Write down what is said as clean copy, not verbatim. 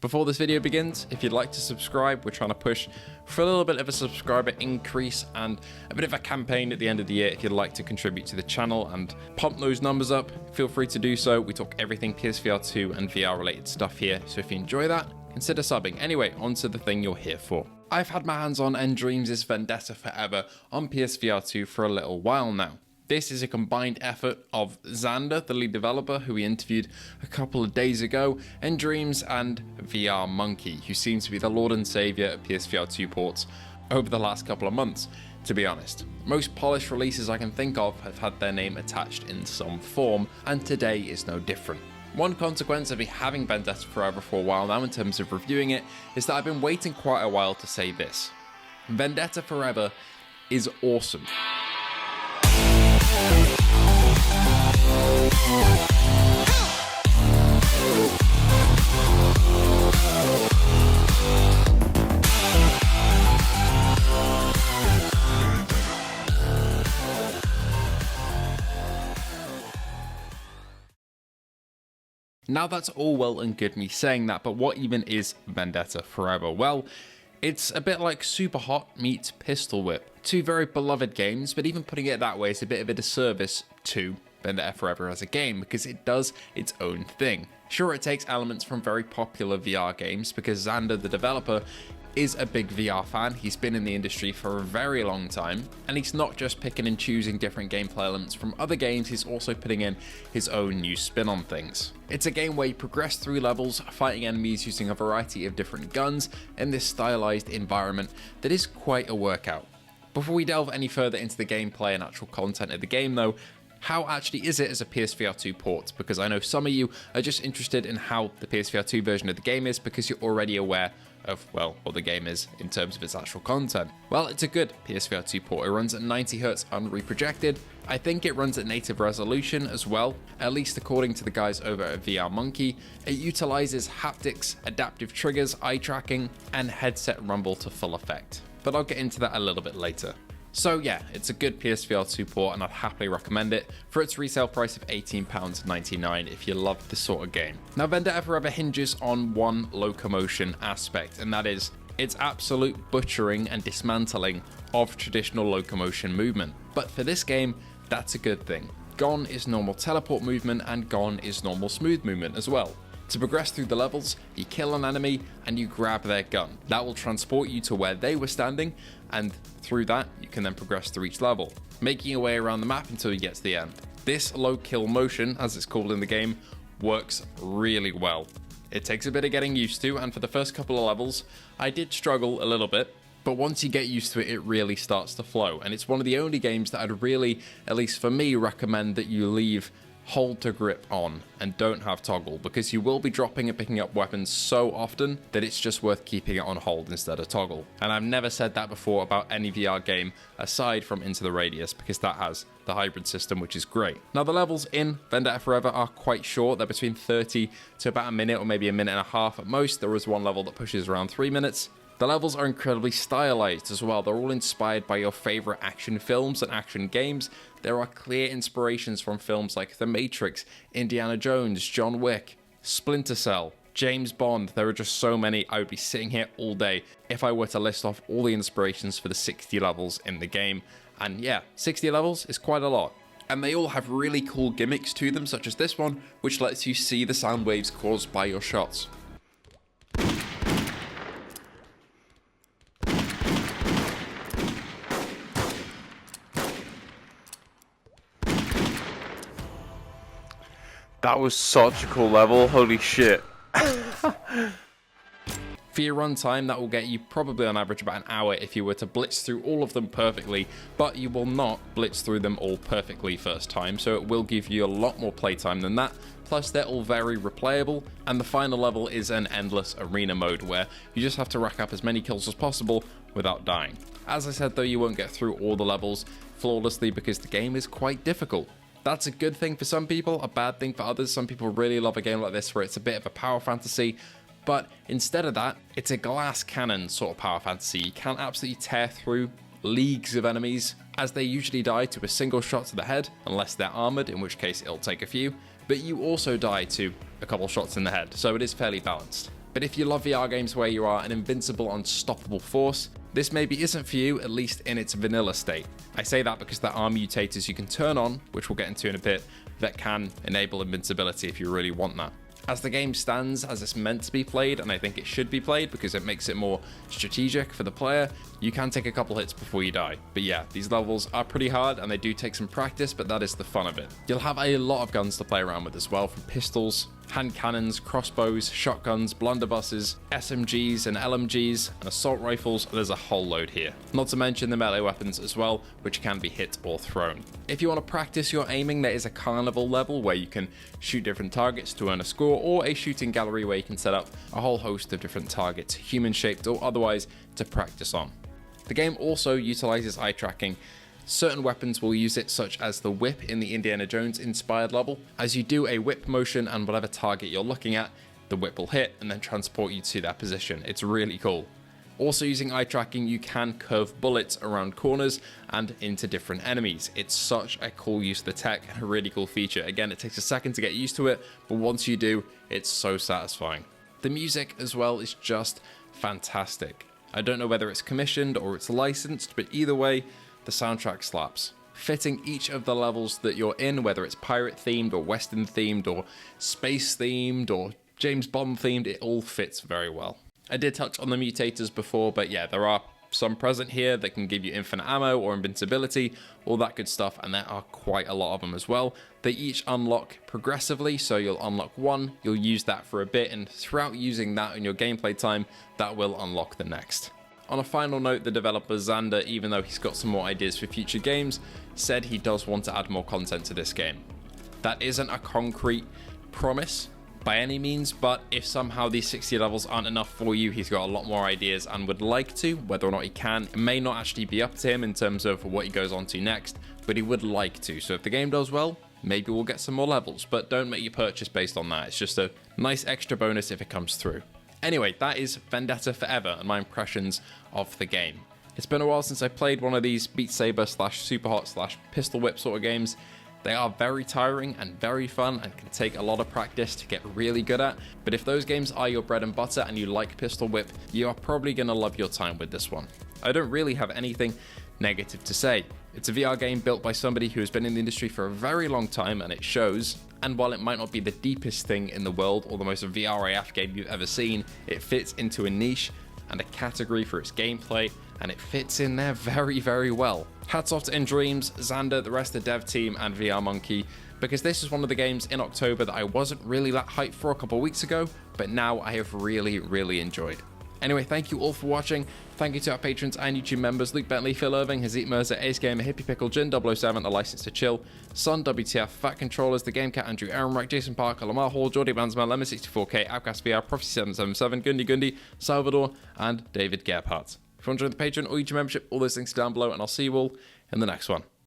Before this video begins, if you'd like to subscribe, we're trying to push for a little bit of a subscriber increase and a bit of a campaign at the end of the year. If you'd like to contribute to the channel and pump those numbers up, feel free to do so. We talk everything PSVR2 and VR related stuff here, so if you enjoy that, consider subbing. Anyway, on to the thing you're here for. I've had my hands on Dreams' Vendetta Forever on PSVR2 for a little while now. This is a combined effort of Xander, the lead developer, who we interviewed a couple of days ago, Dreams, and VR Monkey, who seems to be the lord and savior of PSVR2 ports over the last couple of months, to be honest. Most polished releases I can think of have had their name attached in some form, and today is no different. One consequence of me having Vendetta Forever for a while now in terms of reviewing it is that I've been waiting quite a while to say this. Vendetta Forever is awesome. Now that's all well and good me saying that, but what even is Vendetta Forever? Well, it's a bit like Super Hot meets Pistol Whip. Two very beloved games, but even putting it that way is a bit of a disservice to Vendetta Forever as a game, because it does its own thing. Sure, it takes elements from very popular VR games, because Xander, the developer, is a big VR fan. He's been in the industry for a very long time, and he's not just picking and choosing different gameplay elements from other games, he's also putting in his own new spin on things. It's a game where you progress through levels, fighting enemies using a variety of different guns in this stylized environment that is quite a workout. Before we delve any further into the gameplay and actual content of the game though, how actually is it as a PSVR2 port? Because I know some of you are just interested in how the PSVR2 version of the game is because you're already aware of, well, what the game is in terms of its actual content. Well, it's a good PSVR2 port. It runs at 90Hz unreprojected. I think it runs at native resolution as well, at least according to the guys over at VR Monkey. It utilizes haptics, adaptive triggers, eye tracking, and headset rumble to full effect. But I'll get into that a little bit later. So yeah, it's a good PSVR2 port and I'd happily recommend it for its resale price of £18.99 if you love this sort of game. Now Vendetta Forever hinges on one locomotion aspect, and that is its absolute butchering and dismantling of traditional locomotion movement. But for this game, that's a good thing. Gone is normal teleport movement and gone is normal smooth movement as well. To progress through the levels, you kill an enemy and you grab their gun. That will transport you to where they were standing, and through that you can then progress through each level, making your way around the map until you get to the end. This low kill motion, as it's called in the game, works really well. It takes a bit of getting used to, and for the first couple of levels I did struggle a little bit, but once you get used to it, it really starts to flow, and it's one of the only games that I'd really, at least for me, recommend that you leave hold to grip on and don't have toggle, because you will be dropping and picking up weapons so often that it's just worth keeping it on hold instead of toggle. And I've never said that before about any VR game aside from Into the Radius, because that has the hybrid system, which is great. Now the levels in Vendetta Forever are quite short. They're between 30 to about a minute or maybe a minute and a half at most. There is one level that pushes around 3 minutes. The levels are incredibly stylized as well. They're all inspired by your favorite action films and action games. There are clear inspirations from films like The Matrix, Indiana Jones, John Wick, Splinter Cell, James Bond. There are just so many. I would be sitting here all day if I were to list off all the inspirations for the 60 levels in the game. And yeah, 60 levels is quite a lot. And they all have really cool gimmicks to them, such as this one, which lets you see the sound waves caused by your shots. That was such a cool level, holy shit. For your runtime, that will get you probably on average about an hour if you were to blitz through all of them perfectly, but you will not blitz through them all perfectly first time, so it will give you a lot more playtime than that. Plus they're all very replayable, and the final level is an endless arena mode where you just have to rack up as many kills as possible without dying. As I said though, you won't get through all the levels flawlessly because the game is quite difficult. That's a good thing for some people, a bad thing for others. Some people really love a game like this where it's a bit of a power fantasy, but instead of that, it's a glass cannon sort of power fantasy. You can absolutely tear through leagues of enemies, as they usually die to a single shot to the head, unless they're armored, in which case it'll take a few, but you also die to a couple shots in the head, so it is fairly balanced. But if you love VR games where you are an invincible, unstoppable force, this maybe isn't for you, at least in its vanilla state. I say that because there are mutators you can turn on, which we'll get into in a bit, that can enable invincibility if you really want that. As the game stands, as it's meant to be played, and I think it should be played because it makes it more strategic for the player, you can take a couple hits before you die. But yeah, these levels are pretty hard and they do take some practice, but that is the fun of it. You'll have a lot of guns to play around with as well, from pistols, hand cannons, crossbows, shotguns, blunderbusses, SMGs and LMGs, and assault rifles. There's a whole load here. Not to mention the melee weapons as well, which can be hit or thrown. If you want to practice your aiming, there is a carnival level where you can shoot different targets to earn a score, or a shooting gallery where you can set up a whole host of different targets, human-shaped or otherwise, to practice on. The game also utilizes eye tracking. Certain weapons will use it, such as the whip in the Indiana Jones inspired level. As you do a whip motion and whatever target you're looking at, the whip will hit and then transport you to that position. It's really cool. Also using eye tracking, you can curve bullets around corners and into different enemies. It's such a cool use of the tech and a really cool feature. Again, it takes a second to get used to it, but once you do, it's so satisfying. The music as well is just fantastic. I don't know whether it's commissioned or it's licensed, but either way, the soundtrack slaps. Fitting each of the levels that you're in, whether it's pirate themed or western themed or space themed or James Bond themed, it all fits very well. I did touch on the mutators before, but yeah, there are some present here that can give you infinite ammo or invincibility, all that good stuff, and there are quite a lot of them as well. They each unlock progressively, so you'll unlock one, you'll use that for a bit, and throughout using that in your gameplay time, that will unlock the next. On a final note, the developer Xander, even though he's got some more ideas for future games, said he does want to add more content to this game. That isn't a concrete promise by any means, but if somehow these 60 levels aren't enough for you, he's got a lot more ideas and would like to. Whether or not he can, it may not actually be up to him in terms of what he goes on to next, but he would like to. So if the game does well, maybe we'll get some more levels, but don't make your purchase based on that. It's just a nice extra bonus if it comes through. Anyway, that is Vendetta Forever and my impressions of the game. It's been a while since I played one of these Beat Saber / Super Hot / Pistol Whip sort of games. They are very tiring and very fun and can take a lot of practice to get really good at, but if those games are your bread and butter and you like Pistol Whip, you are probably going to love your time with this one. I don't really have anything negative to say. It's a VR game built by somebody who has been in the industry for a very long time, and it shows. And while it might not be the deepest thing in the world or the most VR AF game you've ever seen, it fits into a niche and a category for its gameplay, and it fits in there very, very well. Hats off to InDreams, Xander, the rest of the dev team, and VR Monkey, because this is one of the games in October that I wasn't really that hyped for a couple of weeks ago, but now I have really, really enjoyed. Anyway, thank you all for watching. Thank you to our patrons and YouTube members: Luke Bentley, Phil Irving, Hazit Mirza, Ace Gamer, Hippie Pickle, Jin007, A License to Chill, Son, WTF, Fat Controllers, The Game Cat, Andrew Aaronrack, Jason Parker, Lamar Hall, Jordy Bandsman, Lemon64K, Outcast VR, Prophecy777, Gundi, Salvador, and David Gebhardt. If you want to join the Patreon or YouTube membership, all those links are down below, and I'll see you all in the next one.